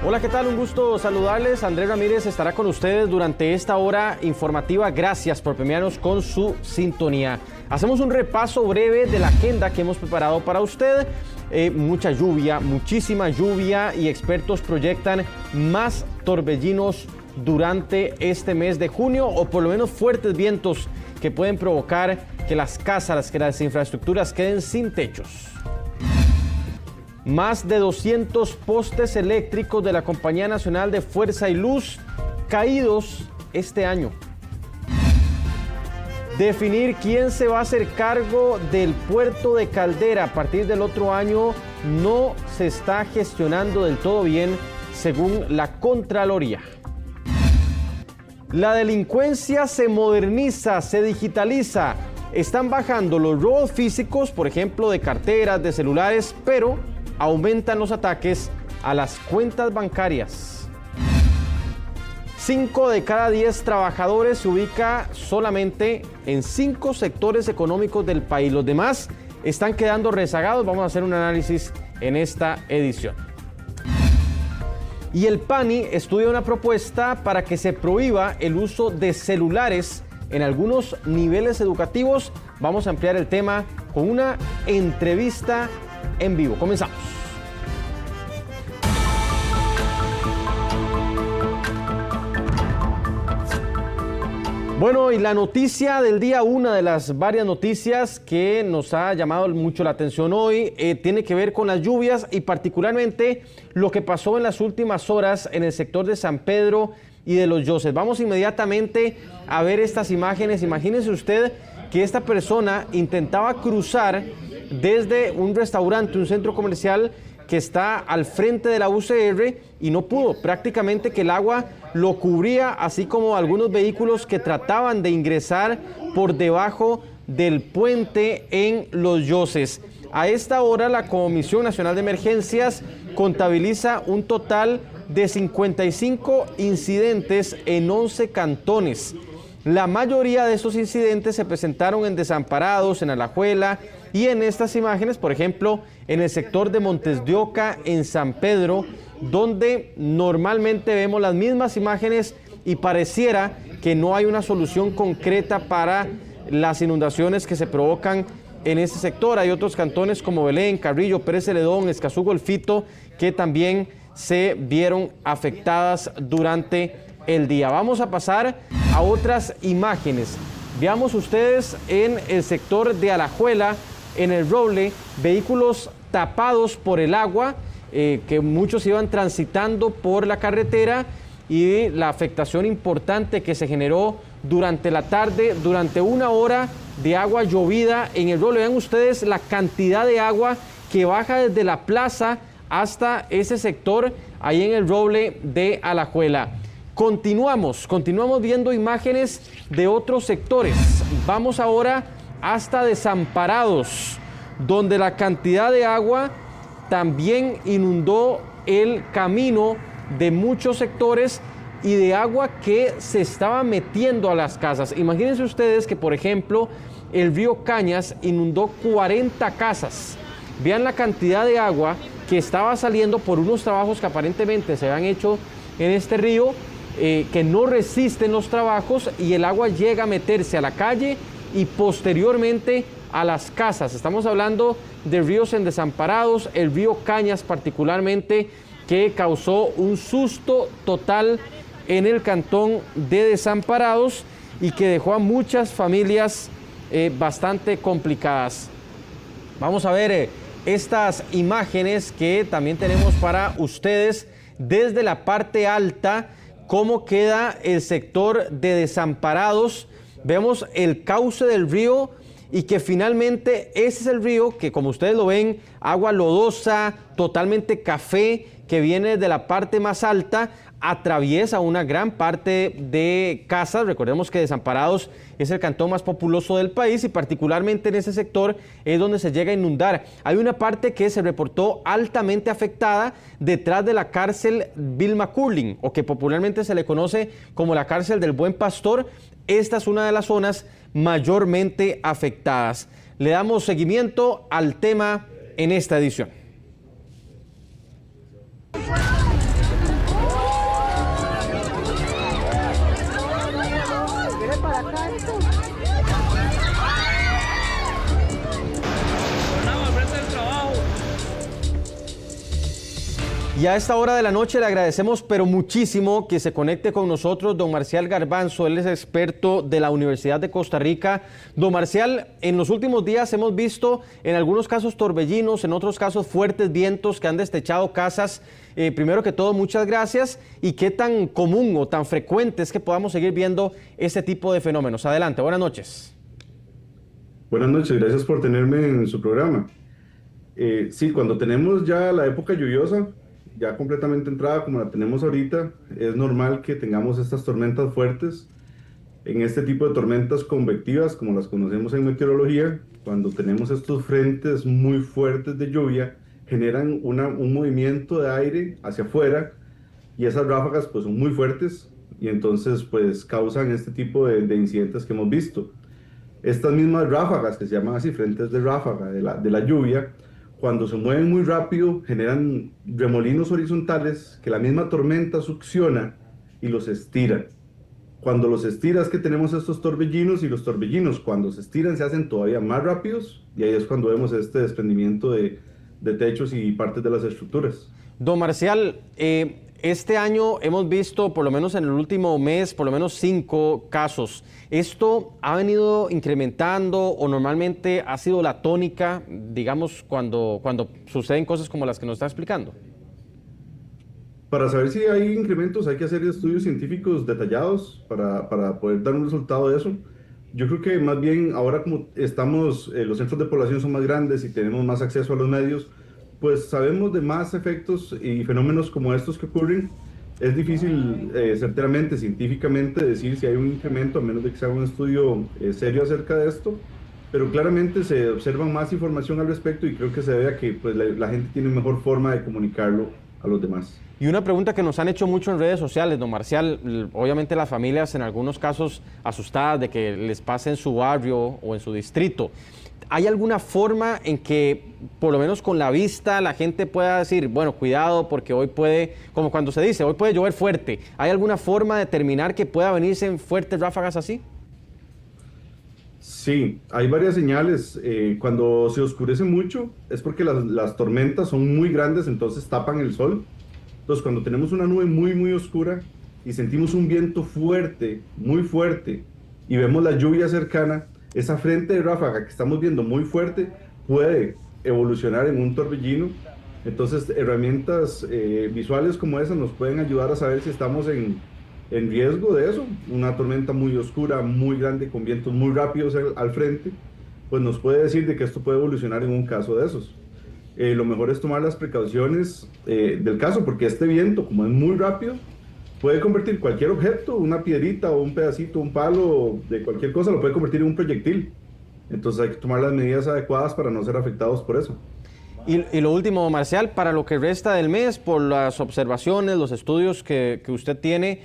Hola, ¿qué tal? Un gusto saludarles. Andrés Ramírez estará con ustedes durante esta hora informativa. Gracias por premiarnos con su sintonía. Hacemos un repaso breve de la agenda que hemos preparado para usted. Mucha lluvia, muchísima lluvia, y expertos proyectan más torbellinos durante este mes de junio, o por lo menos fuertes vientos que pueden provocar que las casas, que las infraestructuras queden sin techos. Más de 200 postes eléctricos de la Compañía Nacional de Fuerza y Luz caídos este año. Definir quién se va a hacer cargo del puerto de Caldera a partir del otro año no se está gestionando del todo bien, según la Contraloría. La delincuencia se moderniza, se digitaliza. Están bajando los robos físicos, por ejemplo, de carteras, de celulares, pero aumentan los ataques a las cuentas bancarias. 5 de cada 10 trabajadores se ubica solamente en 5 sectores económicos del país. Los demás están quedando rezagados. Vamos a hacer un análisis en esta edición. Y el PANI estudia una propuesta para que se prohíba el uso de celulares en algunos niveles educativos. Vamos a ampliar el tema con una entrevista en vivo. Comenzamos. Bueno, y la noticia del día, una de las varias noticias que nos ha llamado mucho la atención hoy, tiene que ver con las lluvias y particularmente lo que pasó en las últimas horas en el sector de San Pedro y de Los Yoses. Vamos inmediatamente a ver estas imágenes. Imagínense usted que esta persona intentaba cruzar desde un restaurante, un centro comercial que está al frente de la UCR, y no pudo. Prácticamente que el agua lo cubría, así como algunos vehículos que trataban de ingresar por debajo del puente en Los Yoses. A esta hora la Comisión Nacional de Emergencias contabiliza un total de 55 incidentes en 11 cantones. La mayoría de estos incidentes se presentaron en Desamparados, en Alajuela, y en estas imágenes, por ejemplo, en el sector de Montes de Oca, en San Pedro, donde normalmente vemos las mismas imágenes y pareciera que no hay una solución concreta para las inundaciones que se provocan en ese sector. Hay otros cantones como Belén, Carrillo, Pérez Celedón, Escazú, Golfito, que también se vieron afectadas durante el día. Vamos a pasar a otras imágenes. Veamos ustedes en el sector de Alajuela, en el Roble, vehículos tapados por el agua, que muchos iban transitando por la carretera, y la afectación importante que se generó durante la tarde, durante una hora de agua llovida en el Roble. Vean ustedes la cantidad de agua que baja desde la plaza hasta ese sector ahí en el Roble de Alajuela. Continuamos viendo imágenes de otros sectores. Vamos ahora hasta Desamparados, donde la cantidad de agua también inundó el camino de muchos sectores, y de agua que se estaba metiendo a las casas. Imagínense ustedes que, por ejemplo, el río Cañas inundó 40 casas. Vean la cantidad de agua que estaba saliendo por unos trabajos que aparentemente se habían hecho en este río, que no resisten los trabajos, y el agua llega a meterse a la calle y posteriormente a las casas. Estamos hablando de ríos en Desamparados, el río Cañas particularmente, que causó un susto total en el cantón de Desamparados y que dejó a muchas familias bastante complicadas. Vamos a ver estas imágenes que también tenemos para ustedes desde la parte alta, cómo queda el sector de Desamparados. Vemos el cauce del río, y que finalmente ese es el río que, como ustedes lo ven, agua lodosa, totalmente café, que viene de la parte más alta, atraviesa una gran parte de casas. Recordemos que Desamparados es el cantón más populoso del país, y particularmente en ese sector es donde se llega a inundar. Hay una parte que se reportó altamente afectada detrás de la cárcel Vilma Curling, o que popularmente se le conoce como la cárcel del Buen Pastor. Esta es una de las zonas mayormente afectadas. Le damos seguimiento al tema en esta edición. Y a esta hora de la noche le agradecemos pero muchísimo que se conecte con nosotros don Marcial Garbanzo. Él es experto de la Universidad de Costa Rica. Don Marcial, en los últimos días hemos visto en algunos casos torbellinos, en otros casos fuertes vientos que han destechado casas. Primero que todo, muchas gracias. ¿Y qué tan común o tan frecuente es que podamos seguir viendo este tipo de fenómenos? Adelante, buenas noches. Buenas noches, gracias por tenerme en su programa. Sí, cuando tenemos ya la época lluviosa, ya completamente entrada como la tenemos ahorita, es normal que tengamos estas tormentas fuertes. En este tipo de tormentas convectivas, como las conocemos en meteorología, cuando tenemos estos frentes muy fuertes de lluvia, generan un movimiento de aire hacia afuera y esas ráfagas pues son muy fuertes y entonces pues causan este tipo de incidentes que hemos visto. Estas mismas ráfagas, que se llaman así, frentes de ráfaga de la lluvia, cuando se mueven muy rápido, generan remolinos horizontales que la misma tormenta succiona y los estira. Cuando los estira es que tenemos estos torbellinos, y los torbellinos cuando se estiran se hacen todavía más rápidos, y ahí es cuando vemos este desprendimiento de techos y partes de las estructuras. Don Marcial, este año hemos visto, por lo menos en el último mes, por lo menos 5 casos. ¿Esto ha venido incrementando o normalmente ha sido la tónica, digamos, cuando suceden cosas como las que nos está explicando? Para saber si hay incrementos hay que hacer estudios científicos detallados para poder dar un resultado de eso. Yo creo que más bien ahora como los centros de población son más grandes y tenemos más acceso a los medios, pues sabemos de más efectos y fenómenos como estos que ocurren. Es difícil certeramente, científicamente, decir si hay un incremento, a menos de que se haga un estudio serio acerca de esto, pero claramente se observa más información al respecto y creo que se debe a que pues, la gente tiene mejor forma de comunicarlo a los demás. Y una pregunta que nos han hecho mucho en redes sociales, don Marcial, obviamente las familias en algunos casos asustadas de que les pase en su barrio o en su distrito. ¿Hay alguna forma en que, por lo menos con la vista, la gente pueda decir, bueno, cuidado porque hoy puede, como cuando se dice, hoy puede llover fuerte? ¿Hay alguna forma de determinar que pueda venirse en fuertes ráfagas así? Sí, hay varias señales. Cuando se oscurece mucho es porque las tormentas son muy grandes, entonces tapan el sol. Entonces, cuando tenemos una nube muy, muy oscura y sentimos un viento fuerte, muy fuerte, y vemos la lluvia cercana, esa frente de ráfaga que estamos viendo muy fuerte puede evolucionar en un torbellino. Entonces, herramientas visuales como esa nos pueden ayudar a saber si estamos en riesgo de eso. Una tormenta muy oscura, muy grande, con vientos muy rápidos al frente, pues nos puede decir de que esto puede evolucionar en un caso de esos. Lo mejor es tomar las precauciones del caso, porque este viento, como es muy rápido, puede convertir cualquier objeto, una piedrita o un pedacito, un palo de cualquier cosa, lo puede convertir en un proyectil. Entonces hay que tomar las medidas adecuadas para no ser afectados por eso. Y lo último, Marcial, para lo que resta del mes, por las observaciones, los estudios que usted tiene,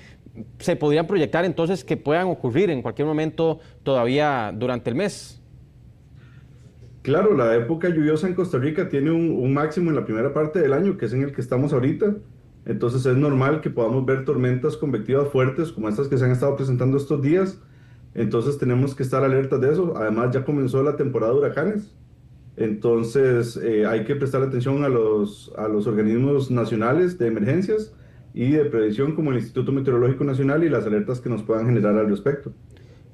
¿se podrían proyectar entonces que puedan ocurrir en cualquier momento todavía durante el mes? Claro, la época lluviosa en Costa Rica tiene un máximo en la primera parte del año, que es en el que estamos ahorita. Entonces es normal que podamos ver tormentas convectivas fuertes como estas que se han estado presentando estos días. Entonces tenemos que estar alertas de eso. Además ya comenzó la temporada de huracanes. Entonces hay que prestar atención a los organismos nacionales de emergencias y de prevención como el Instituto Meteorológico Nacional y las alertas que nos puedan generar al respecto.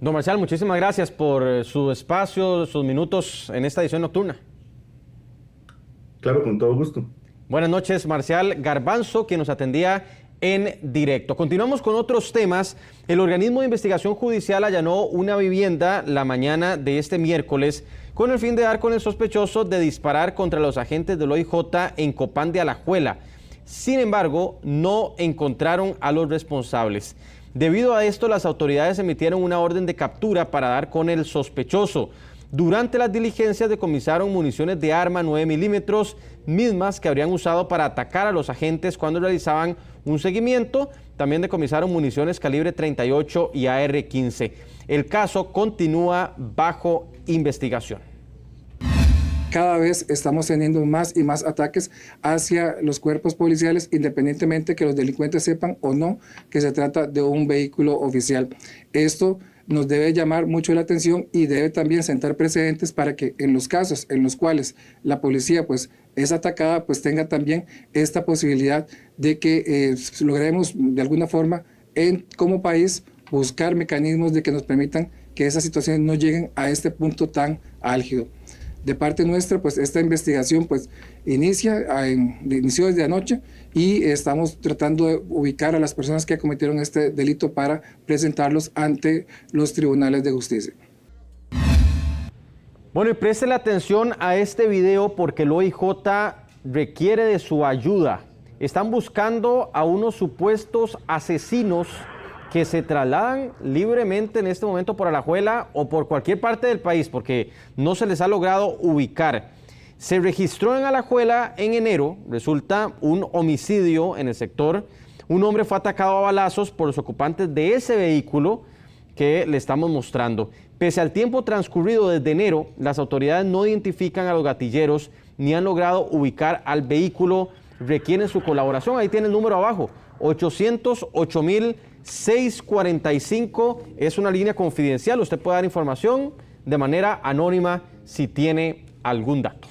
Don Marcial, muchísimas gracias por su espacio, sus minutos en esta edición nocturna. Claro, con todo gusto. Buenas noches, Marcial Garbanzo, quien nos atendía en directo. Continuamos con otros temas. El organismo de investigación judicial allanó una vivienda la mañana de este miércoles con el fin de dar con el sospechoso de disparar contra los agentes del OIJ en Copán de Alajuela. Sin embargo, no encontraron a los responsables. Debido a esto, las autoridades emitieron una orden de captura para dar con el sospechoso. Durante las diligencias decomisaron municiones de arma 9 milímetros, mismas que habrían usado para atacar a los agentes cuando realizaban un seguimiento. También decomisaron municiones calibre 38 y AR-15. El caso continúa bajo investigación. Cada vez estamos teniendo más y más ataques hacia los cuerpos policiales, independientemente que los delincuentes sepan o no que se trata de un vehículo oficial. Esto nos debe llamar mucho la atención y debe también sentar precedentes para que en los casos en los cuales la policía pues es atacada, pues tenga también esta posibilidad de que logremos de alguna forma como país buscar mecanismos de que nos permitan que esas situaciones no lleguen a este punto tan álgido. De parte nuestra, pues esta investigación pues inició desde anoche y estamos tratando de ubicar a las personas que cometieron este delito para presentarlos ante los tribunales de justicia. Bueno, y préstele atención a este video porque el OIJ requiere de su ayuda. Están buscando a unos supuestos asesinos que se trasladan libremente en este momento por Alajuela o por cualquier parte del país porque no se les ha logrado ubicar. Se registró en Alajuela en enero, resulta un homicidio en el sector. Un hombre fue atacado a balazos por los ocupantes de ese vehículo que le estamos mostrando. Pese al tiempo transcurrido desde enero, las autoridades no identifican a los gatilleros ni han logrado ubicar al vehículo. Requieren su colaboración. Ahí tiene el número abajo, 808.645. Es una línea confidencial. Usted puede dar información de manera anónima si tiene algún dato.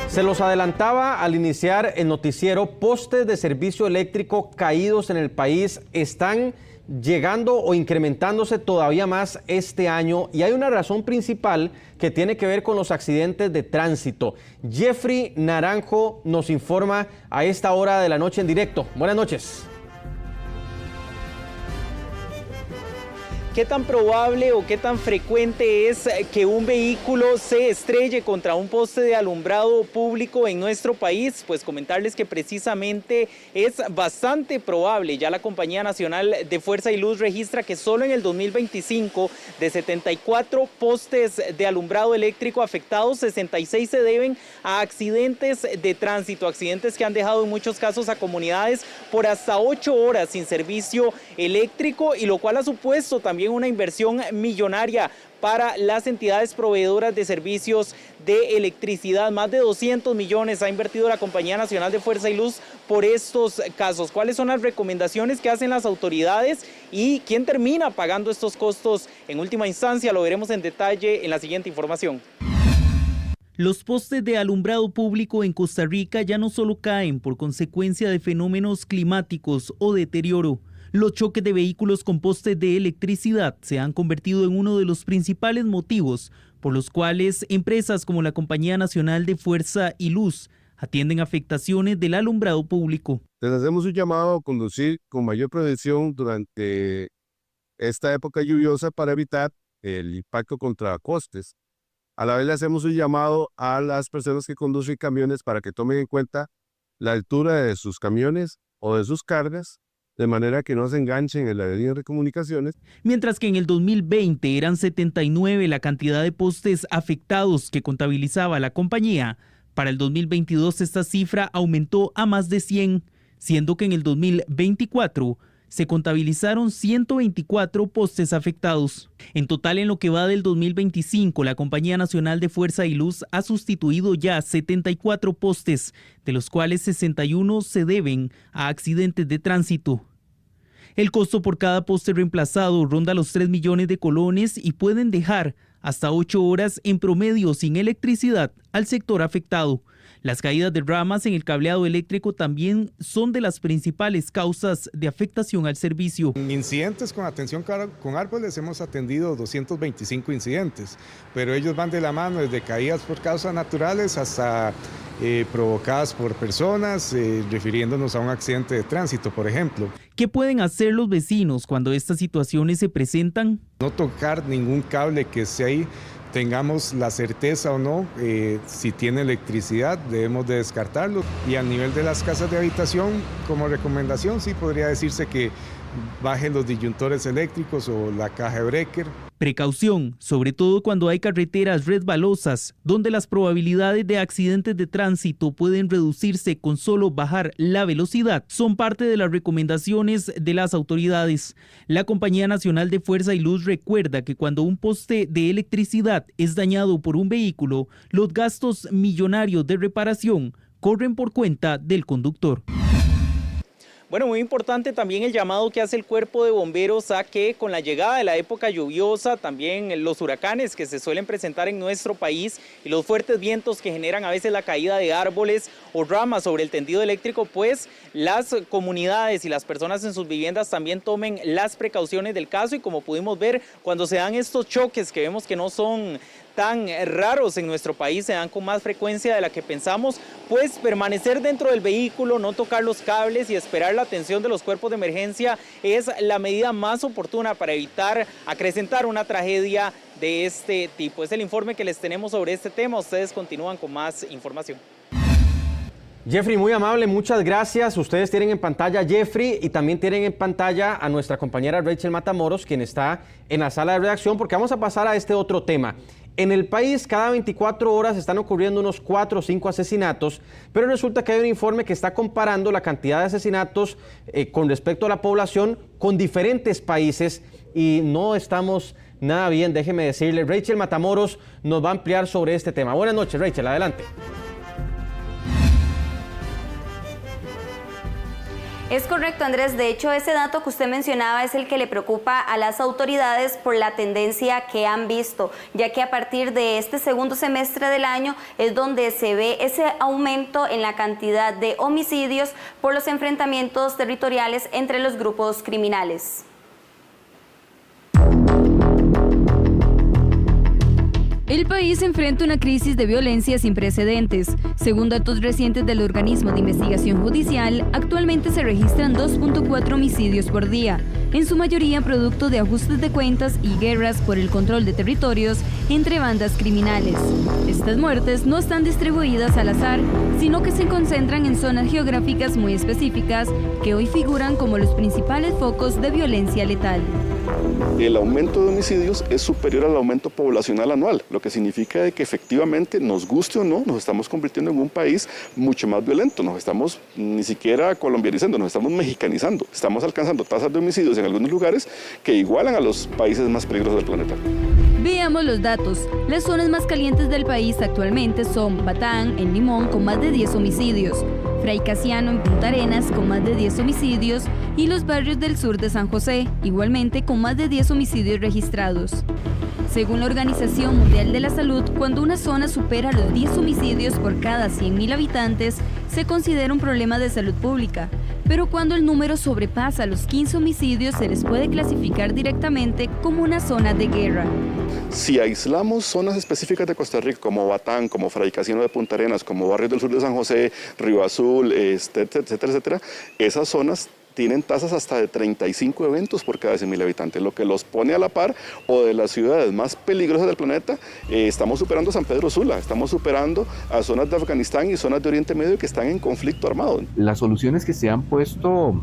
Se los adelantaba al iniciar el noticiero, postes de servicio eléctrico caídos en el país están llegando o incrementándose todavía más este año y hay una razón principal que tiene que ver con los accidentes de tránsito. Jeffrey Naranjo nos informa a esta hora de la noche en directo. Buenas noches. ¿Qué tan probable o qué tan frecuente es que un vehículo se estrelle contra un poste de alumbrado público en nuestro país? Pues comentarles que precisamente es bastante probable. Ya la Compañía Nacional de Fuerza y Luz registra que solo en el 2025 de 74 postes de alumbrado eléctrico afectados, 66 se deben a accidentes de tránsito, accidentes que han dejado en muchos casos a comunidades por hasta 8 horas sin servicio eléctrico y lo cual ha supuesto también una inversión millonaria para las entidades proveedoras de servicios de electricidad. Más de 200 millones ha invertido la Compañía Nacional de Fuerza y Luz por estos casos. ¿Cuáles son las recomendaciones que hacen las autoridades y quién termina pagando estos costos? En última instancia lo veremos en detalle en la siguiente información. Los postes de alumbrado público en Costa Rica ya no solo caen por consecuencia de fenómenos climáticos o deterioro. Los choques de vehículos con postes de electricidad se han convertido en uno de los principales motivos por los cuales empresas como la Compañía Nacional de Fuerza y Luz atienden afectaciones del alumbrado público. Les hacemos un llamado a conducir con mayor prevención durante esta época lluviosa para evitar el impacto contra postes. A la vez le hacemos un llamado a las personas que conducen camiones para que tomen en cuenta la altura de sus camiones o de sus cargas, de manera que no se enganchen en la línea de comunicaciones. Mientras que en el 2020 eran 79 la cantidad de postes afectados que contabilizaba la compañía, para el 2022 esta cifra aumentó a más de 100, siendo que en el 2024 se contabilizaron 124 postes afectados. En total, en lo que va del 2025, la Compañía Nacional de Fuerza y Luz ha sustituido ya 74 postes, de los cuales 61 se deben a accidentes de tránsito. El costo por cada poste reemplazado ronda los 3 millones de colones y pueden dejar hasta 8 horas en promedio sin electricidad al sector afectado. Las caídas de ramas en el cableado eléctrico también son de las principales causas de afectación al servicio. En incidentes con atención con árboles hemos atendido 225 incidentes, pero ellos van de la mano desde caídas por causas naturales hasta provocadas por personas, refiriéndonos a un accidente de tránsito, por ejemplo. ¿Qué pueden hacer los vecinos cuando estas situaciones se presentan? No tocar ningún cable que esté ahí. Tengamos la certeza o no, si tiene electricidad, debemos de descartarlo. Y a nivel de las casas de habitación, como recomendación, sí podría decirse que bajen los disyuntores eléctricos o la caja de breaker. Precaución, sobre todo cuando hay carreteras resbalosas, donde las probabilidades de accidentes de tránsito pueden reducirse con solo bajar la velocidad, son parte de las recomendaciones de las autoridades. La Compañía Nacional de Fuerza y Luz recuerda que cuando un poste de electricidad es dañado por un vehículo, los gastos millonarios de reparación corren por cuenta del conductor. Bueno, muy importante también el llamado que hace el Cuerpo de Bomberos a que con la llegada de la época lluviosa, también los huracanes que se suelen presentar en nuestro país y los fuertes vientos que generan a veces la caída de árboles o ramas sobre el tendido eléctrico, pues las comunidades y las personas en sus viviendas también tomen las precauciones del caso. Y como pudimos ver, cuando se dan estos choques que vemos que no son tan raros en nuestro país, se dan con más frecuencia de la que pensamos, pues permanecer dentro del vehículo, no tocar los cables y esperar la atención de los cuerpos de emergencia es la medida más oportuna para evitar acrecentar una tragedia de este tipo. Es el informe que les tenemos sobre este tema. Ustedes continúan con más información. Jeffrey, muy amable, muchas gracias. Ustedes tienen en pantalla a Jeffrey y también tienen en pantalla a nuestra compañera Rachel Matamoros, quien está en la sala de redacción, porque vamos a pasar a este otro tema. En el país, cada 24 horas están ocurriendo unos 4 o 5 asesinatos, pero resulta que hay un informe que está comparando la cantidad de asesinatos con respecto a la población con diferentes países y no estamos nada bien, déjeme decirle. Rachel Matamoros nos va a ampliar sobre este tema. Buenas noches, Rachel, adelante. Es correcto, Andrés. De hecho, ese dato que usted mencionaba es el que le preocupa a las autoridades por la tendencia que han visto, ya que a partir de este segundo semestre del año es donde se ve ese aumento en la cantidad de homicidios por los enfrentamientos territoriales entre los grupos criminales. El país enfrenta una crisis de violencia sin precedentes. Según datos recientes del organismo de investigación judicial, actualmente se registran 2.4 homicidios por día, en su mayoría producto de ajustes de cuentas y guerras por el control de territorios entre bandas criminales. Estas muertes no están distribuidas al azar, sino que se concentran en zonas geográficas muy específicas que hoy figuran como los principales focos de violencia letal. El aumento de homicidios es superior al aumento poblacional anual, lo que significa de que efectivamente, nos guste o no, nos estamos convirtiendo en un país mucho más violento, nos estamos ni siquiera colombianizando, nos estamos mexicanizando, estamos alcanzando tasas de homicidios en algunos lugares que igualan a los países más peligrosos del planeta. Veamos los datos. Las zonas más calientes del país actualmente son Batán, en Limón, con más de 10 homicidios, Fray Casiano, en Punta Arenas, con más de 10 homicidios, y los barrios del sur de San José, igualmente con más de 10 homicidios registrados. Según la Organización Mundial de la Salud, cuando una zona supera los 10 homicidios por cada 100.000 habitantes, se considera un problema de salud pública. Pero cuando el número sobrepasa los 15 homicidios, se les puede clasificar directamente como una zona de guerra. Si aislamos zonas específicas de Costa Rica, como Batán, como Fray Casiano de Punta Arenas, como barrios del sur de San José, Río Azul, etcétera, etcétera, esas zonas tienen tasas hasta de 35 eventos por cada 100.000 habitantes, lo que los pone a la par o de las ciudades más peligrosas del planeta. Estamos superando a San Pedro Sula, estamos superando a zonas de Afganistán y zonas de Oriente Medio que están en conflicto armado. Las soluciones que se han puesto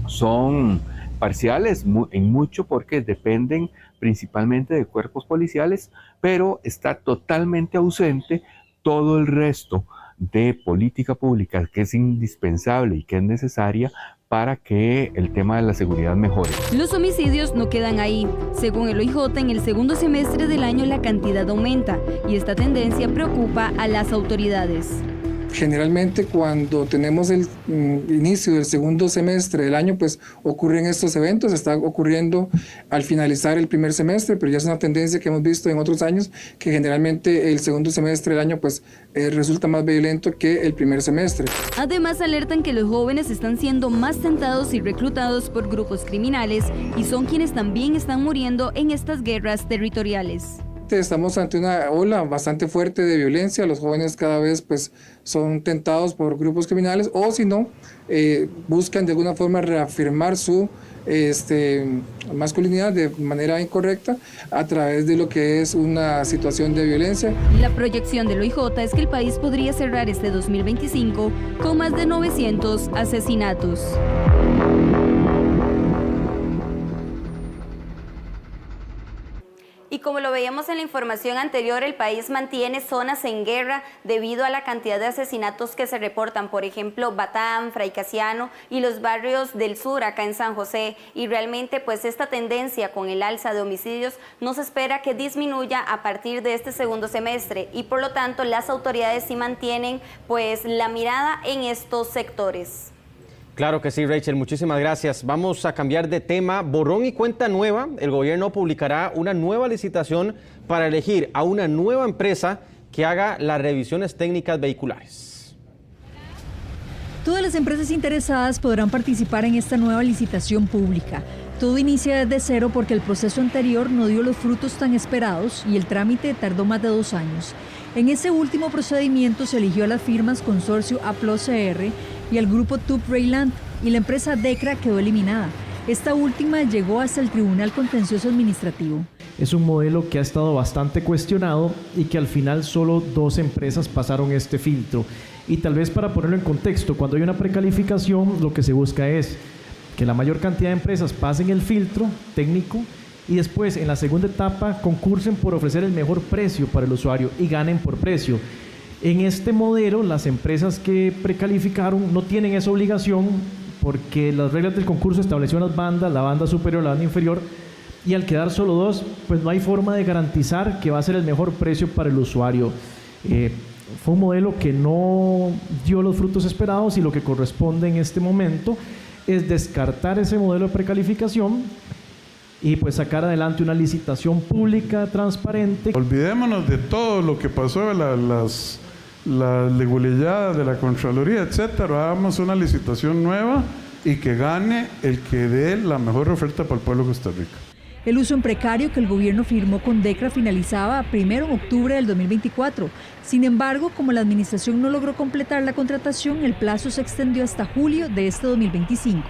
son parciales en mucho porque dependen principalmente de cuerpos policiales, pero está totalmente ausente todo el resto de política pública que es indispensable y que es necesaria para que el tema de la seguridad mejore. Los homicidios no quedan ahí. Según el OIJ, en el segundo semestre del año la cantidad aumenta y esta tendencia preocupa a las autoridades. Generalmente cuando tenemos el inicio del segundo semestre del año, pues ocurren estos eventos, está ocurriendo al finalizar el primer semestre, pero ya es una tendencia que hemos visto en otros años, que generalmente el segundo semestre del año pues resulta más violento que el primer semestre. Además alertan que los jóvenes están siendo más tentados y reclutados por grupos criminales y son quienes también están muriendo en estas guerras territoriales. Estamos ante una ola bastante fuerte de violencia, los jóvenes cada vez pues son tentados por grupos criminales o si no, buscan de alguna forma reafirmar su masculinidad de manera incorrecta a través de lo que es una situación de violencia. La proyección del OIJ es que el país podría cerrar este 2025 con más de 900 asesinatos. Y como lo veíamos en la información anterior, el país mantiene zonas en guerra debido a la cantidad de asesinatos que se reportan, por ejemplo, Batán, Fray Casiano y los barrios del sur acá en San José. Y realmente pues esta tendencia con el alza de homicidios no se espera que disminuya a partir de este segundo semestre y por lo tanto las autoridades sí mantienen pues la mirada en estos sectores. Claro que sí, Rachel, muchísimas gracias. Vamos a cambiar de tema. Borrón y cuenta nueva. El gobierno publicará una nueva licitación para elegir a una nueva empresa que haga las revisiones técnicas vehiculares. Todas las empresas interesadas podrán participar en esta nueva licitación pública. Todo inicia desde cero porque el proceso anterior no dio los frutos tan esperados y el trámite tardó más de 2 años. En ese último procedimiento se eligió a las firmas Consorcio A+CR y al grupo TUP Rayland, y la empresa DECRA quedó eliminada. Esta última llegó hasta el Tribunal Contencioso Administrativo. Es un modelo que ha estado bastante cuestionado y que al final solo 2 empresas pasaron este filtro. Y tal vez para ponerlo en contexto, cuando hay una precalificación, lo que se busca es que la mayor cantidad de empresas pasen el filtro técnico y después en la segunda etapa concursen por ofrecer el mejor precio para el usuario y ganen por precio. En este modelo, las empresas que precalificaron no tienen esa obligación porque las reglas del concurso establecieron las bandas, la banda superior, la banda inferior, y al quedar solo 2, pues no hay forma de garantizar que va a ser el mejor precio para el usuario. Fue un modelo que no dio los frutos esperados y lo que corresponde en este momento es descartar ese modelo de precalificación y pues sacar adelante una licitación pública, transparente. Olvidémonos de todo lo que pasó, las leguleyadas de la Contraloría, etcétera. Hagamos una licitación nueva y que gane el que dé la mejor oferta para el pueblo de Costa Rica. El uso en precario que el gobierno firmó con DECRA finalizaba 1 de octubre del 2024. Sin embargo, como la administración no logró completar la contratación, el plazo se extendió hasta julio de este 2025.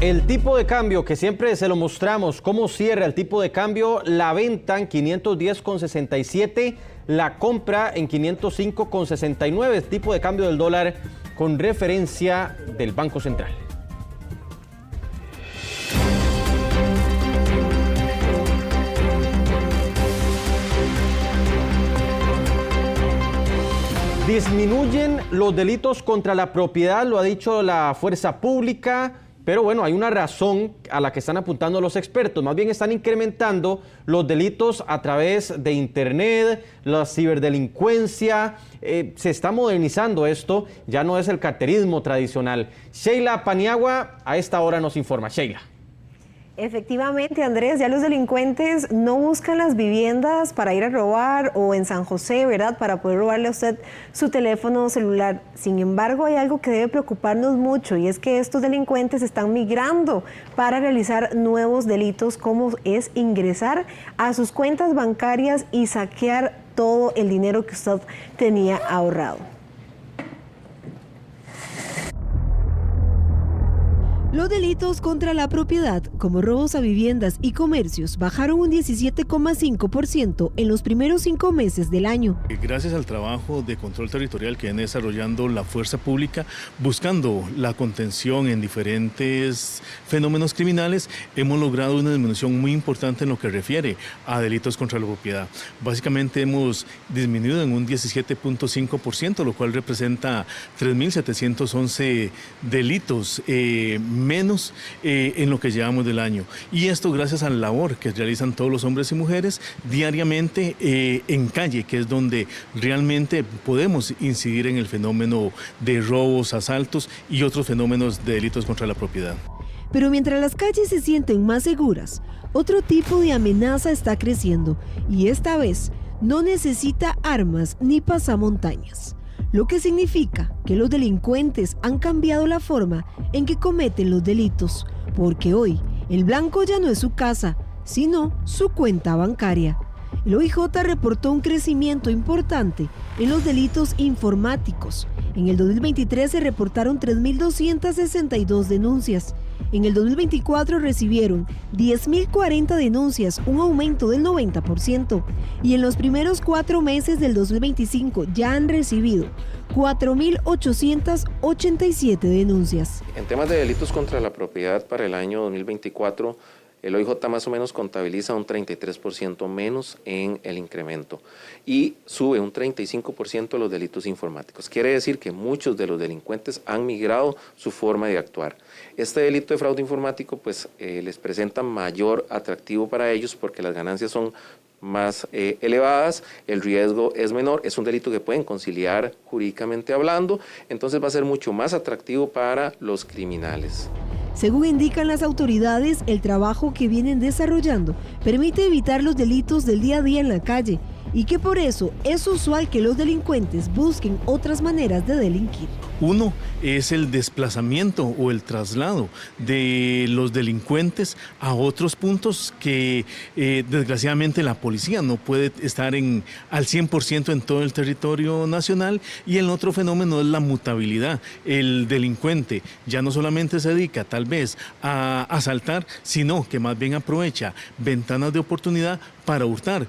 El tipo de cambio, que siempre se lo mostramos, cómo cierra el tipo de cambio, la venta en 510,67, la compra en 505,69, tipo de cambio del dólar con referencia del Banco Central. Disminuyen los delitos contra la propiedad, lo ha dicho la fuerza pública. Pero bueno, hay una razón a la que están apuntando los expertos. Más bien están incrementando los delitos a través de Internet, la ciberdelincuencia. Se está modernizando esto, ya no es el carterismo tradicional. Sheila Paniagua a esta hora nos informa. Sheila. Efectivamente, Andrés, ya los delincuentes no buscan las viviendas para ir a robar o en San José, ¿verdad?, para poder robarle a usted su teléfono celular. Sin embargo, hay algo que debe preocuparnos mucho y es que estos delincuentes están migrando para realizar nuevos delitos, como es ingresar a sus cuentas bancarias y saquear todo el dinero que usted tenía ahorrado. Los delitos contra la propiedad, como robos a viviendas y comercios, bajaron un 17,5% en los primeros 5 meses del año. Gracias al trabajo de control territorial que viene desarrollando la fuerza pública, buscando la contención en diferentes fenómenos criminales, hemos logrado una disminución muy importante en lo que refiere a delitos contra la propiedad. Básicamente hemos disminuido en un 17,5%, lo cual representa 3.711 delitos menos en lo que llevamos del año. Y esto gracias a la labor que realizan todos los hombres y mujeres diariamente en calle, que es donde realmente podemos incidir en el fenómeno de robos, asaltos y otros fenómenos de delitos contra la propiedad. Pero mientras las calles se sienten más seguras, otro tipo de amenaza está creciendo y esta vez no necesita armas ni pasamontañas. Lo que significa que los delincuentes han cambiado la forma en que cometen los delitos, porque hoy el blanco ya no es su casa, sino su cuenta bancaria. El OIJ reportó un crecimiento importante en los delitos informáticos. En el 2023 se reportaron 3.262 denuncias. En el 2024 recibieron 10.040 denuncias, un aumento del 90%. Y en los primeros 4 meses del 2025 ya han recibido 4.887 denuncias. En temas de delitos contra la propiedad para el año 2024, el OIJ más o menos contabiliza un 33% menos en el incremento y sube un 35% los delitos informáticos. Quiere decir que muchos de los delincuentes han migrado su forma de actuar. Este delito de fraude informático pues les presenta mayor atractivo para ellos porque las ganancias son más elevadas, el riesgo es menor, es un delito que pueden conciliar jurídicamente hablando, entonces va a ser mucho más atractivo para los criminales. Según indican las autoridades, el trabajo que vienen desarrollando permite evitar los delitos del día a día en la calle y que por eso es usual que los delincuentes busquen otras maneras de delinquir. Uno es el desplazamiento o el traslado de los delincuentes a otros puntos que desgraciadamente la policía no puede estar al 100% en todo el territorio nacional, y el otro fenómeno es la mutabilidad. El delincuente ya no solamente se dedica tal vez a asaltar, sino que más bien aprovecha ventanas de oportunidad para hurtar,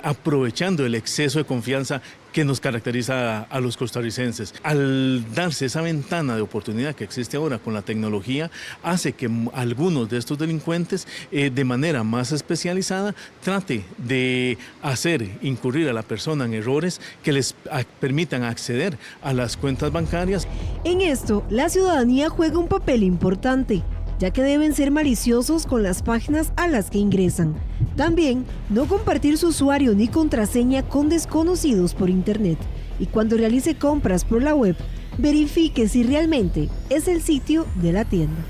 aprovechando el exceso de confianza que nos caracteriza a los costarricenses. Al darse esa ventana de oportunidad que existe ahora con la tecnología, hace que algunos de estos delincuentes de manera más especializada trate de hacer incurrir a la persona en errores que les permitan acceder a las cuentas bancarias. En esto, la ciudadanía juega un papel importante, ya que deben ser maliciosos con las páginas a las que ingresan. También, no compartir su usuario ni contraseña con desconocidos por internet. Y cuando realice compras por la web, verifique si realmente es el sitio de la tienda.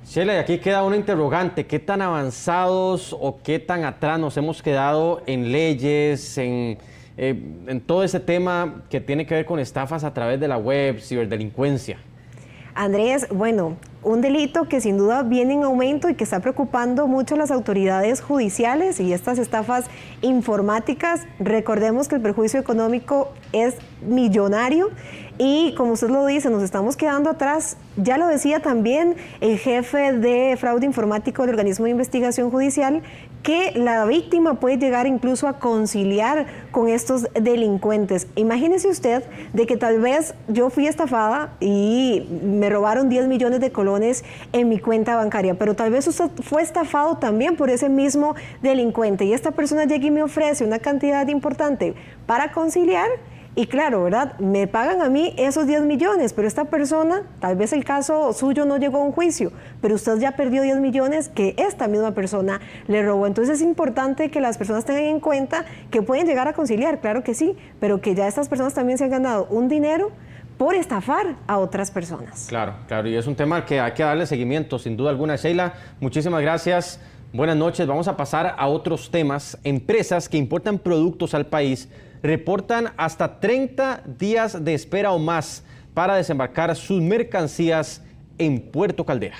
Sheila, y aquí queda una interrogante. ¿Qué tan avanzados o qué tan atrás nos hemos quedado en leyes, en todo ese tema que tiene que ver con estafas a través de la web, ciberdelincuencia? Andrés, bueno, un delito que sin duda viene en aumento y que está preocupando mucho a las autoridades judiciales, y estas estafas informáticas. Recordemos que el perjuicio económico es millonario y, como usted lo dice, nos estamos quedando atrás. Ya lo decía también el jefe de fraude informático del organismo de investigación judicial, que la víctima puede llegar incluso a conciliar con estos delincuentes. Imagínese usted de que tal vez yo fui estafada y me robaron 10 millones de colones en mi cuenta bancaria, pero tal vez usted fue estafado también por ese mismo delincuente, y esta persona llega y me ofrece una cantidad importante para conciliar. Y claro, ¿verdad? Me pagan a mí esos 10 millones, pero esta persona, tal vez el caso suyo no llegó a un juicio, pero usted ya perdió 10 millones que esta misma persona le robó. Entonces es importante que las personas tengan en cuenta que pueden llegar a conciliar, claro que sí, pero que ya estas personas también se han ganado un dinero por estafar a otras personas. Claro, claro, y es un tema que hay que darle seguimiento, sin duda alguna. Sheila, muchísimas gracias. Buenas noches. Vamos a pasar a otros temas. Empresas que importan productos al país reportan hasta 30 días de espera o más para desembarcar sus mercancías en Puerto Caldera.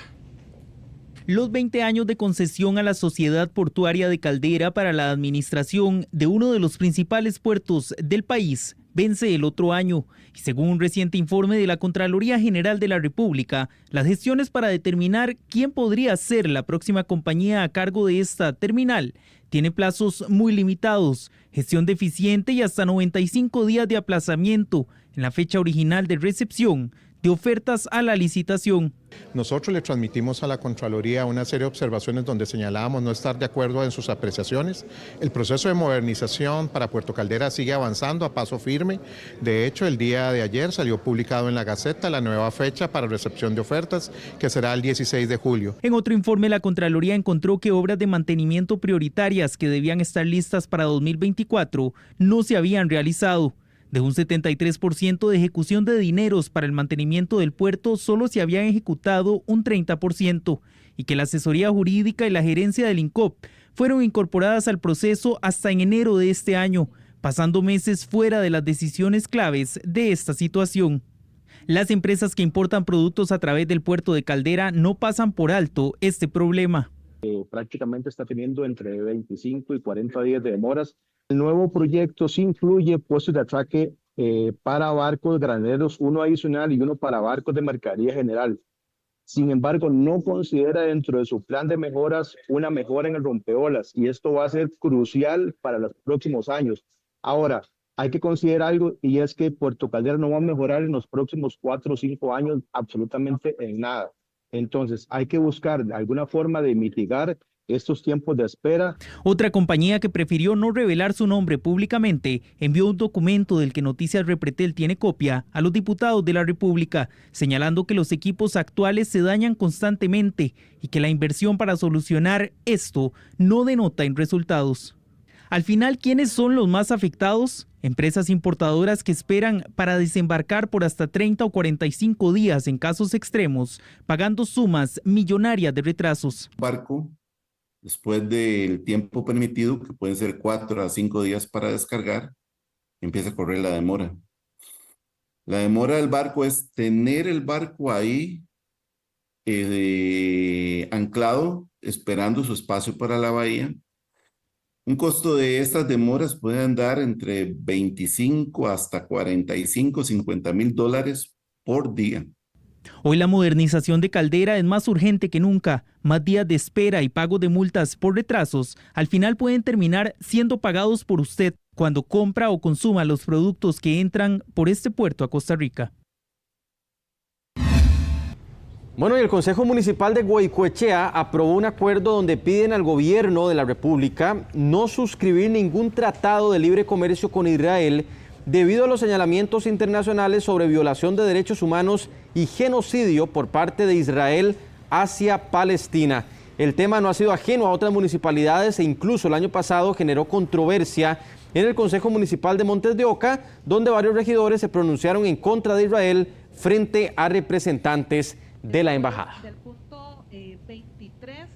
Los 20 años de concesión a la Sociedad Portuaria de Caldera para la administración de uno de los principales puertos del país vence el otro año, y según un reciente informe de la Contraloría General de la República, las gestiones para determinar quién podría ser la próxima compañía a cargo de esta terminal tiene plazos muy limitados, gestión deficiente y hasta 95 días de aplazamiento en la fecha original de recepción de ofertas a la licitación. Nosotros le transmitimos a la Contraloría una serie de observaciones donde señalábamos no estar de acuerdo en sus apreciaciones. El proceso de modernización para Puerto Caldera sigue avanzando a paso firme. De hecho, el día de ayer salió publicado en la Gaceta la nueva fecha para recepción de ofertas, que será el 16 de julio. En otro informe, la Contraloría encontró que obras de mantenimiento prioritarias que debían estar listas para 2024 no se habían realizado. De un 73% de ejecución de dineros para el mantenimiento del puerto, solo se habían ejecutado un 30%, y que la asesoría jurídica y la gerencia del INCOP fueron incorporadas al proceso hasta en enero de este año, pasando meses fuera de las decisiones claves de esta situación. Las empresas que importan productos a través del puerto de Caldera no pasan por alto este problema. Prácticamente está teniendo entre 25 y 40 días de demoras. El nuevo proyecto sí incluye puestos de atraque para barcos graneros, uno adicional y uno para barcos de mercadería general. Sin embargo, no considera dentro de su plan de mejoras una mejora en el rompeolas, y esto va a ser crucial para los próximos años. Ahora, hay que considerar algo, y es que Puerto Caldera no va a mejorar en los próximos 4 o 5 años absolutamente en nada. Entonces, hay que buscar alguna forma de mitigar estos tiempos de espera. Otra compañía que prefirió no revelar su nombre públicamente envió un documento del que Noticias Repretel tiene copia a los diputados de la República, señalando que los equipos actuales se dañan constantemente y que la inversión para solucionar esto no denota en resultados. Al final, ¿quiénes son los más afectados? Empresas importadoras que esperan para desembarcar por hasta 30 o 45 días en casos extremos, pagando sumas millonarias de retrasos. Barco, después del tiempo permitido, que pueden ser 4 a 5 días para descargar, empieza a correr la demora. La demora del barco es tener el barco ahí anclado, esperando su espacio para la bahía. Un costo de estas demoras puede andar entre 25 hasta 45, 50 mil dólares por día. Hoy la modernización de Caldera es más urgente que nunca. Más días de espera y pago de multas por retrasos al final pueden terminar siendo pagados por usted cuando compra o consuma los productos que entran por este puerto a Costa Rica. Bueno, y el Consejo Municipal de Guaycoechea aprobó un acuerdo donde piden al gobierno de la República no suscribir ningún tratado de libre comercio con Israel debido a los señalamientos internacionales sobre violación de derechos humanos y genocidio por parte de Israel hacia Palestina. El tema no ha sido ajeno a otras municipalidades e incluso el año pasado generó controversia en el Consejo Municipal de Montes de Oca, donde varios regidores se pronunciaron en contra de Israel frente a representantes de la embajada. Del punto 23.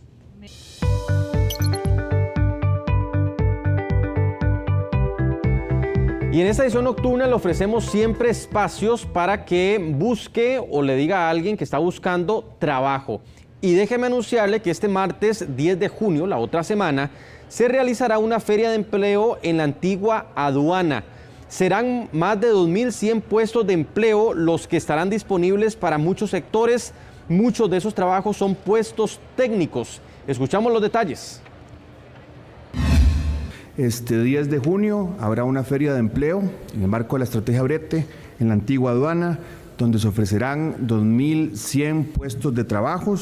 Y en esta edición nocturna le ofrecemos siempre espacios para que busque o le diga a alguien que está buscando trabajo. Y déjeme anunciarle que este martes 10 de junio, la otra semana, se realizará una feria de empleo en la antigua aduana. Serán más de 2.100 puestos de empleo los que estarán disponibles para muchos sectores. Muchos de esos trabajos son puestos técnicos. Escuchamos los detalles. Este 10 de junio habrá una feria de empleo en el marco de la estrategia Brete en la antigua aduana, donde se ofrecerán 2.100 puestos de trabajo,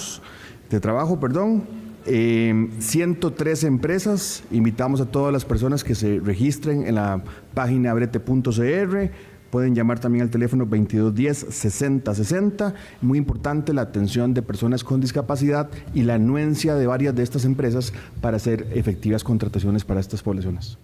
103 empresas. Invitamos a todas las personas que se registren en la página brete.cr. Pueden llamar también al teléfono 2210-6060. Muy importante la atención de personas con discapacidad y la anuencia de varias de estas empresas para hacer efectivas contrataciones para estas poblaciones.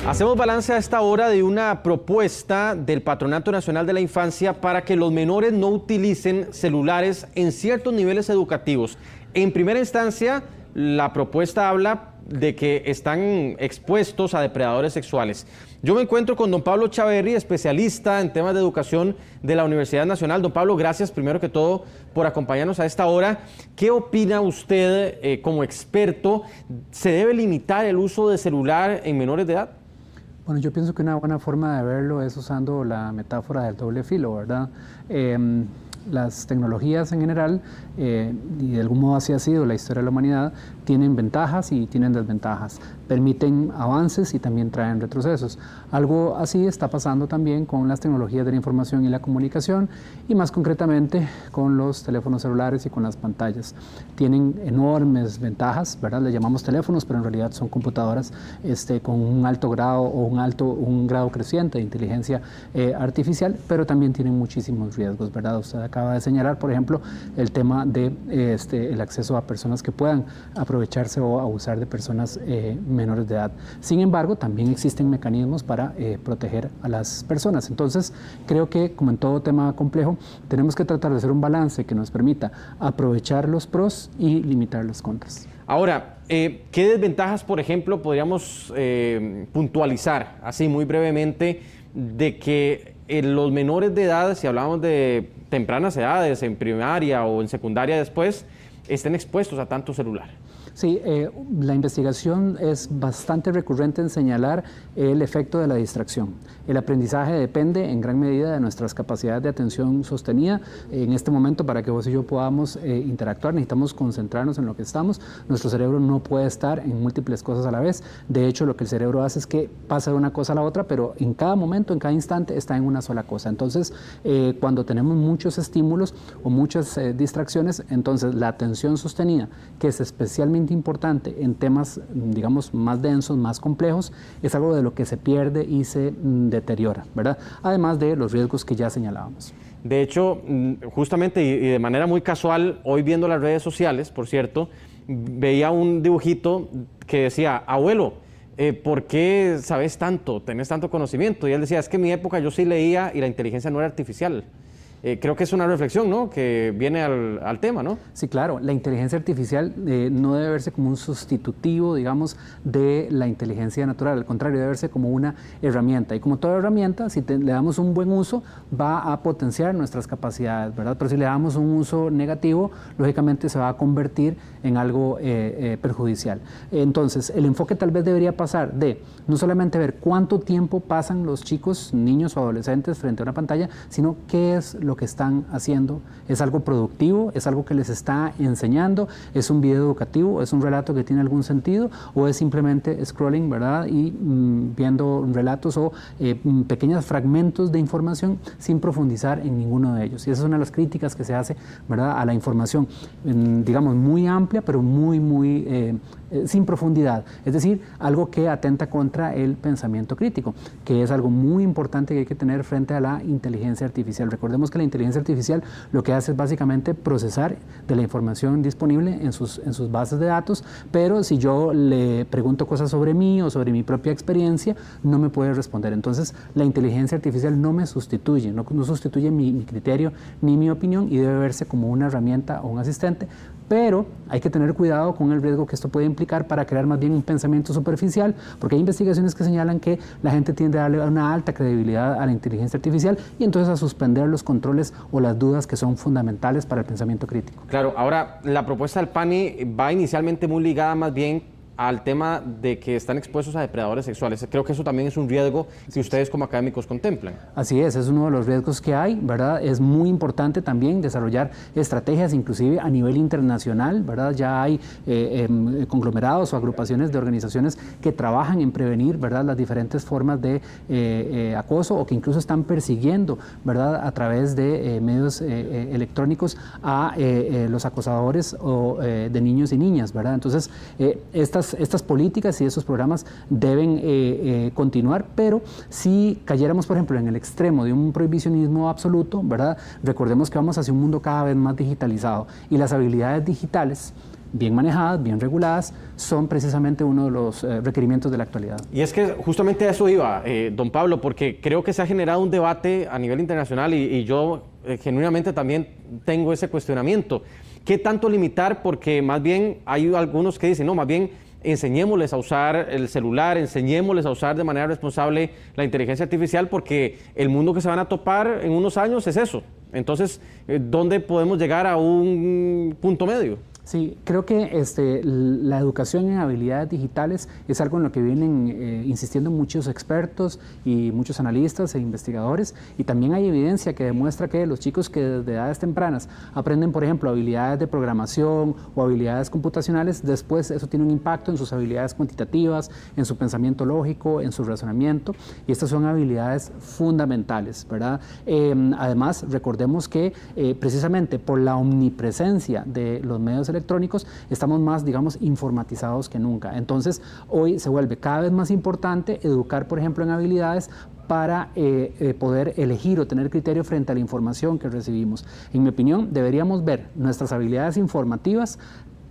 Hacemos balance a esta hora de una propuesta del Patronato Nacional de la Infancia para que los menores no utilicen celulares en ciertos niveles educativos. En primera instancia, la propuesta habla de que están expuestos a depredadores sexuales. Yo me encuentro con don Pablo Chaverri, especialista en temas de educación de la Universidad Nacional. Don Pablo, gracias primero que todo por acompañarnos a esta hora. ¿Qué opina usted como experto? ¿Se debe limitar el uso de celular en menores de edad? Bueno, yo pienso que una buena forma de verlo es usando la metáfora del doble filo, ¿verdad? Las tecnologías en general, y de algún modo así ha sido la historia de la humanidad, tienen ventajas y tienen desventajas. Permiten avances y también traen retrocesos. Algo así está pasando también con las tecnologías de la información y la comunicación, y más concretamente con los teléfonos celulares y con las pantallas. Tienen enormes ventajas, ¿verdad? Le llamamos teléfonos, pero en realidad son computadoras con un alto grado o un grado creciente de inteligencia artificial, pero también tienen muchísimos riesgos, ¿verdad? Usted acaba de señalar, por ejemplo, el tema de el acceso a personas que puedan aprovecharse o abusar de personas menores de edad. Sin embargo, también existen mecanismos para proteger a las personas. Entonces, creo que, como en todo tema complejo, tenemos que tratar de hacer un balance que nos permita aprovechar los pros y limitar los contras. Ahora, ¿qué desventajas, por ejemplo, podríamos puntualizar, así muy brevemente, de que los menores de edad, si hablamos de tempranas edades, en primaria o en secundaria después, estén expuestos a tanto celular. Sí, la investigación es bastante recurrente en señalar el efecto de la distracción. El aprendizaje depende en gran medida de nuestras capacidades de atención sostenida. En este momento, para que vos y yo podamos interactuar, necesitamos concentrarnos en lo que estamos. Nuestro cerebro no puede estar en múltiples cosas a la vez. De hecho, lo que el cerebro hace es que pasa de una cosa a la otra, pero en cada momento, en cada instante, está en una sola cosa. Entonces, cuando tenemos muchos estímulos o muchas distracciones, entonces la atención sostenida, que es especialmente importante en temas, digamos, más densos, más complejos, es algo de lo que se pierde y se deteriora, ¿verdad? Además de los riesgos que ya señalábamos. De hecho, justamente y de manera muy casual, hoy viendo las redes sociales, por cierto, veía un dibujito que decía, abuelo, ¿por qué sabes tanto, tenés tanto conocimiento? Y él decía, es que en mi época yo sí leía y la inteligencia no era artificial. Creo que es una reflexión, ¿no?, que viene al tema, ¿no? Sí, claro. La inteligencia artificial no debe verse como un sustitutivo, digamos, de la inteligencia natural. Al contrario, debe verse como una herramienta. Y como toda herramienta, si le damos un buen uso, va a potenciar nuestras capacidades, ¿verdad? Pero si le damos un uso negativo, lógicamente se va a convertir en algo perjudicial. Entonces, el enfoque tal vez debería pasar de no solamente ver cuánto tiempo pasan los chicos, niños o adolescentes frente a una pantalla, sino qué es lo que están haciendo. ¿Es algo productivo? ¿Es algo que les está enseñando? ¿Es un video educativo? ¿Es un relato que tiene algún sentido? ¿O es simplemente scrolling, verdad? Y viendo relatos o pequeños fragmentos de información sin profundizar en ninguno de ellos. Y esa es una de las críticas que se hace, ¿verdad?, a la información, digamos, muy amplia, pero muy sin profundidad. Es decir, algo que atenta contra el pensamiento crítico, que es algo muy importante que hay que tener frente a la inteligencia artificial. Recordemos que la inteligencia artificial lo que hace es básicamente procesar de la información disponible en sus bases de datos, pero si yo le pregunto cosas sobre mí o sobre mi propia experiencia, no me puede responder. Entonces, la inteligencia artificial no me sustituye, no sustituye mi criterio ni mi opinión y debe verse como una herramienta o un asistente, pero hay que tener cuidado con el riesgo que esto puede implicar para crear más bien un pensamiento superficial, porque hay investigaciones que señalan que la gente tiende a darle una alta credibilidad a la inteligencia artificial y entonces a suspender los controles o las dudas que son fundamentales para el pensamiento crítico. Claro, ahora la propuesta del PANI va inicialmente muy ligada más bien al tema de que están expuestos a depredadores sexuales. Creo que eso también es un riesgo que ustedes como académicos contemplan. Así es uno de los riesgos que hay, ¿verdad? Es muy importante también desarrollar estrategias, inclusive a nivel internacional, ¿verdad? Ya hay conglomerados o agrupaciones de organizaciones que trabajan en prevenir, ¿verdad?, las diferentes formas de acoso o que incluso están persiguiendo, ¿verdad?, a través de medios electrónicos a los acosadores o de niños y niñas, ¿verdad? Entonces, estas políticas y esos programas deben continuar, pero si cayéramos, por ejemplo, en el extremo de un prohibicionismo absoluto, ¿verdad?, recordemos que vamos hacia un mundo cada vez más digitalizado y las habilidades digitales, bien manejadas, bien reguladas, son precisamente uno de los requerimientos de la actualidad. Y es que justamente a eso iba, don Pablo, porque creo que se ha generado un debate a nivel internacional y yo genuinamente también tengo ese cuestionamiento. ¿Qué tanto limitar? Porque más bien hay algunos que dicen, no, más bien enseñémosles a usar el celular, enseñémosles a usar de manera responsable la inteligencia artificial, porque el mundo que se van a topar en unos años es eso. Entonces, ¿dónde podemos llegar a un punto medio? Sí, creo que la educación en habilidades digitales es algo en lo que vienen insistiendo muchos expertos y muchos analistas e investigadores, y también hay evidencia que demuestra que los chicos que desde edades tempranas aprenden, por ejemplo, habilidades de programación o habilidades computacionales, después eso tiene un impacto en sus habilidades cuantitativas, en su pensamiento lógico, en su razonamiento, y estas son habilidades fundamentales, ¿verdad? Además, recordemos que precisamente por la omnipresencia de los medios electrónicos, estamos más, digamos, informatizados que nunca. Entonces, hoy se vuelve cada vez más importante educar, por ejemplo, en habilidades para poder elegir o tener criterio frente a la información que recibimos. En mi opinión, deberíamos ver nuestras habilidades informativas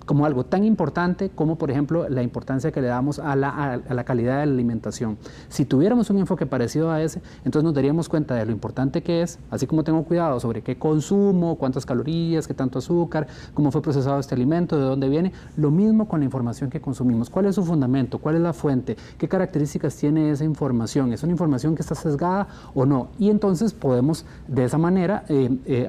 como algo tan importante como, por ejemplo, la importancia que le damos a la calidad de la alimentación. Si tuviéramos un enfoque parecido a ese, entonces nos daríamos cuenta de lo importante que es, así como tengo cuidado sobre qué consumo, cuántas calorías, qué tanto azúcar, cómo fue procesado este alimento, de dónde viene, lo mismo con la información que consumimos. ¿Cuál es su fundamento? ¿Cuál es la fuente? ¿Qué características tiene esa información? ¿Es una información que está sesgada o no? Y entonces podemos de esa manera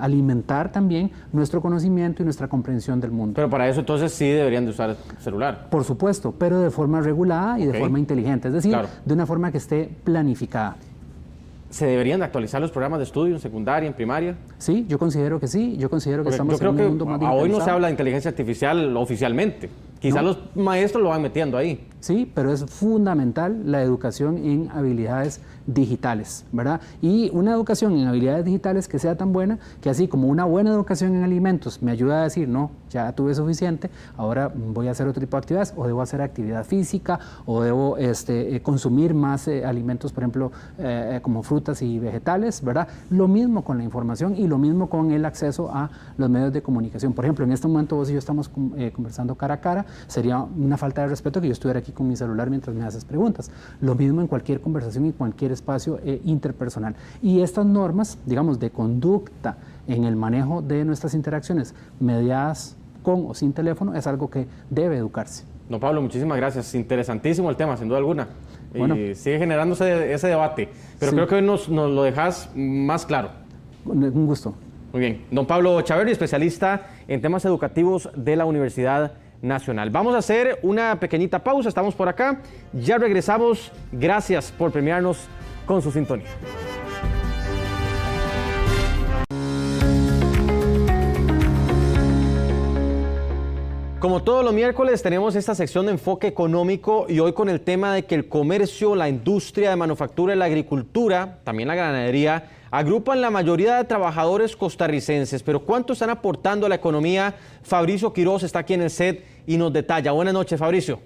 alimentar también nuestro conocimiento y nuestra comprensión del mundo. Pero para eso entonces sí deberían de usar celular. Por supuesto, pero de forma regulada y de forma inteligente, es decir, de una forma que esté planificada. ¿Se deberían de actualizar los programas de estudio en secundaria, en primaria? Sí, yo considero que sí. Yo considero que estamos en un mundo más digitalizado. Hoy no se habla de inteligencia artificial oficialmente. Quizás los maestros lo van metiendo ahí. Sí, pero es fundamental la educación en habilidades digitales, ¿verdad? Y una educación en habilidades digitales que sea tan buena que así como una buena educación en alimentos me ayuda a decir, no, ya tuve suficiente, ahora voy a hacer otro tipo de actividades, o debo hacer actividad física, o debo consumir más alimentos, por ejemplo, como frutas y vegetales, ¿verdad? Lo mismo con la información y lo mismo con el acceso a los medios de comunicación. Por ejemplo, en este momento vos y yo estamos conversando cara a cara, sería una falta de respeto que yo estuviera aquí con mi celular mientras me haces preguntas. Lo mismo en cualquier conversación y cualquier espacio interpersonal. Y estas normas, digamos, de conducta en el manejo de nuestras interacciones mediadas con o sin teléfono es algo que debe educarse. Don Pablo, muchísimas gracias. Interesantísimo el tema, sin duda alguna. Bueno, y sigue generándose ese debate, pero creo que hoy nos lo dejas más claro. Un gusto. Muy bien. Don Pablo Chaverri, especialista en temas educativos de la Universidad Nacional. Vamos a hacer una pequeñita pausa, estamos por acá, ya regresamos. Gracias por premiarnos con su sintonía. Como todos los miércoles tenemos esta sección de enfoque económico y hoy con el tema de que el comercio, la industria de manufactura y la agricultura, también la ganadería, agrupan la mayoría de trabajadores costarricenses. Pero ¿cuánto están aportando a la economía? Fabricio Quiroz está aquí en el set y nos detalla. Buenas noches, Fabricio.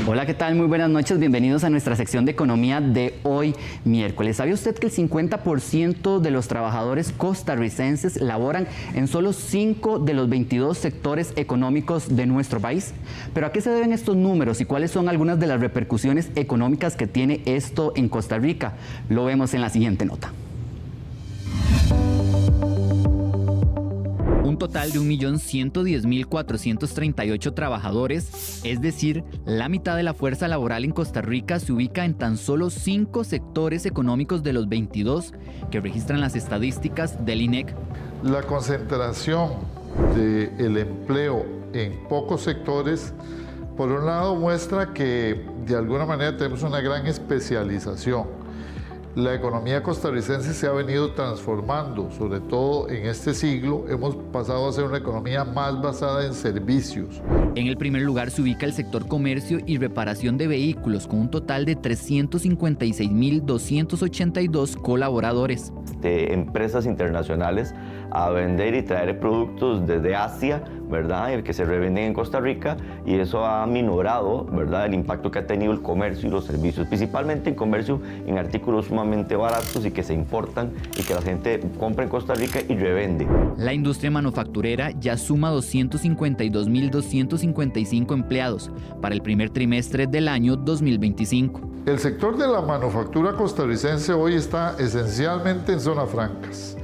Hola, ¿qué tal? Muy buenas noches, bienvenidos a nuestra sección de economía de hoy miércoles. ¿Sabe usted que el 50% de los trabajadores costarricenses laboran en solo 5 de los 22 sectores económicos de nuestro país? ¿Pero a qué se deben estos números y cuáles son algunas de las repercusiones económicas que tiene esto en Costa Rica? Lo vemos en la siguiente nota. Un total de 1.110.438 trabajadores, es decir, la mitad de la fuerza laboral en Costa Rica se ubica en tan solo 5 sectores económicos de los 22 que registran las estadísticas del INEC. La concentración del empleo en pocos sectores, por un lado, muestra que de alguna manera tenemos una gran especialización. La economía costarricense se ha venido transformando, sobre todo en este siglo. Hemos pasado a ser una economía más basada en servicios. En el primer lugar se ubica el sector comercio y reparación de vehículos, con un total de 356.282 colaboradores. De empresas internacionales a vender y traer productos desde Asia, ¿verdad?, que se revenden en Costa Rica, y eso ha minorado, ¿verdad?, el impacto que ha tenido el comercio y los servicios, principalmente en comercio en artículos sumamente baratos y que se importan y que la gente compra en Costa Rica y revende. La industria manufacturera ya suma 252.255 empleados para el primer trimestre del año 2025. El sector de la manufactura costarricense hoy está esencialmente en zonas francas,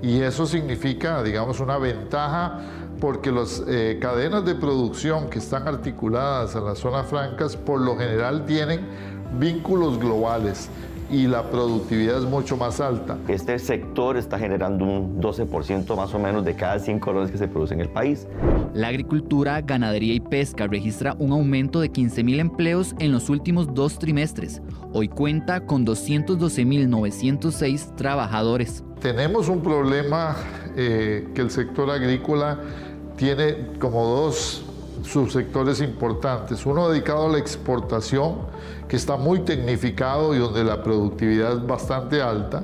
y eso significa, digamos, una ventaja porque las cadenas de producción que están articuladas en las zonas francas por lo general tienen vínculos globales y la productividad es mucho más alta. Este sector está generando un 12% más o menos de cada 100 colones que se producen en el país. La agricultura, ganadería y pesca registra un aumento de 15.000 empleos en los últimos 2 trimestres. Hoy cuenta con 212.906 trabajadores. Tenemos un problema que el sector agrícola tiene como 2 subsectores importantes. Uno dedicado a la exportación, que está muy tecnificado y donde la productividad es bastante alta,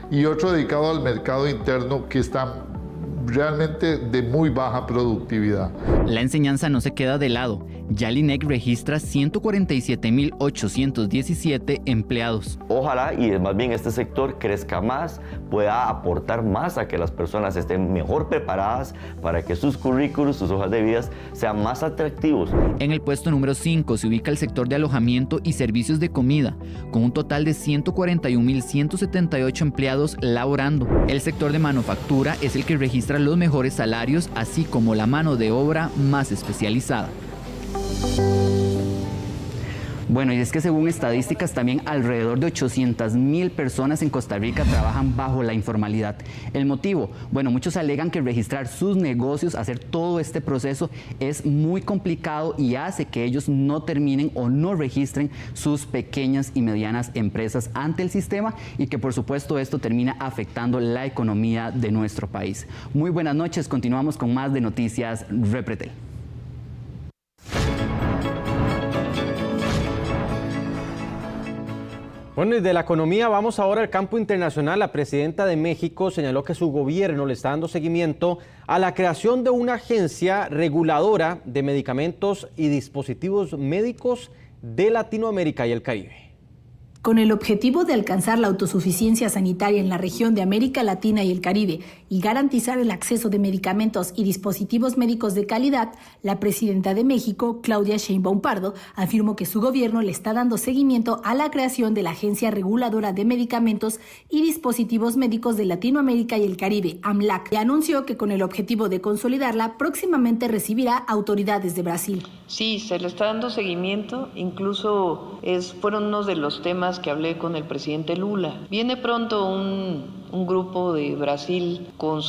y otro dedicado al mercado interno, que está realmente de muy baja productividad. La enseñanza no se queda de lado. Ya el INEC registra 147.817 empleados. Ojalá y más bien este sector crezca más, pueda aportar más a que las personas estén mejor preparadas para que sus currículos, sus hojas de vida sean más atractivos. En el puesto número 5 se ubica el sector de alojamiento y servicios de comida, con un total de 141.178 empleados laborando. El sector de manufactura es el que registra los mejores salarios, así como la mano de obra más especializada. Bueno, y es que según estadísticas también alrededor de 800.000 personas en Costa Rica trabajan bajo la informalidad. ¿El motivo? Bueno, muchos alegan que registrar sus negocios, hacer todo este proceso es muy complicado y hace que ellos no terminen o no registren sus pequeñas y medianas empresas ante el sistema y que por supuesto esto termina afectando la economía de nuestro país. Muy buenas noches, continuamos con más de Noticias Repretel. Bueno, y de la economía vamos ahora al campo internacional. La presidenta de México señaló que su gobierno le está dando seguimiento a la creación de una agencia reguladora de medicamentos y dispositivos médicos de Latinoamérica y el Caribe. Con el objetivo de alcanzar la autosuficiencia sanitaria en la región de América Latina y el Caribe y garantizar el acceso de medicamentos y dispositivos médicos de calidad, la presidenta de México, Claudia Sheinbaum Pardo, afirmó que su gobierno le está dando seguimiento a la creación de la Agencia Reguladora de Medicamentos y Dispositivos Médicos de Latinoamérica y el Caribe, AMLAC, y anunció que con el objetivo de consolidarla, próximamente recibirá autoridades de Brasil. Sí, se le está dando seguimiento, incluso fueron unos de los temas que hablé con el presidente Lula. Viene pronto un grupo de Brasil con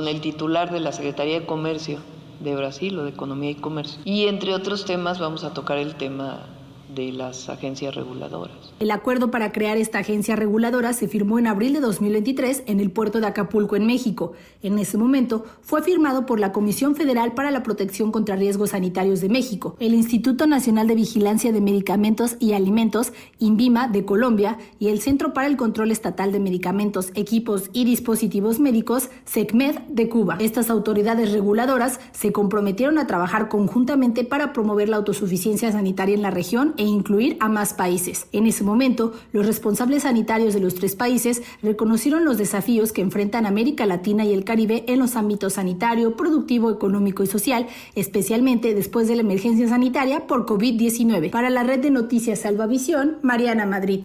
el titular de la Secretaría de Comercio de Brasil o de Economía y Comercio. Y entre otros temas vamos a tocar el tema de las agencias reguladoras. El acuerdo para crear esta agencia reguladora se firmó en abril de 2023 en el puerto de Acapulco, en México. En ese momento fue firmado por la Comisión Federal para la Protección contra Riesgos Sanitarios de México, el Instituto Nacional de Vigilancia de Medicamentos y Alimentos, INVIMA, de Colombia, y el Centro para el Control Estatal de Medicamentos, Equipos y Dispositivos Médicos, CECMED, de Cuba. Estas autoridades reguladoras se comprometieron a trabajar conjuntamente para promover la autosuficiencia sanitaria en la región e incluir a más países. En ese momento, los responsables sanitarios de los 3 países reconocieron los desafíos que enfrentan América Latina y el Caribe en los ámbitos sanitario, productivo, económico y social, especialmente después de la emergencia sanitaria por COVID-19. Para la red de noticias Salvavisión, Mariana Madrid.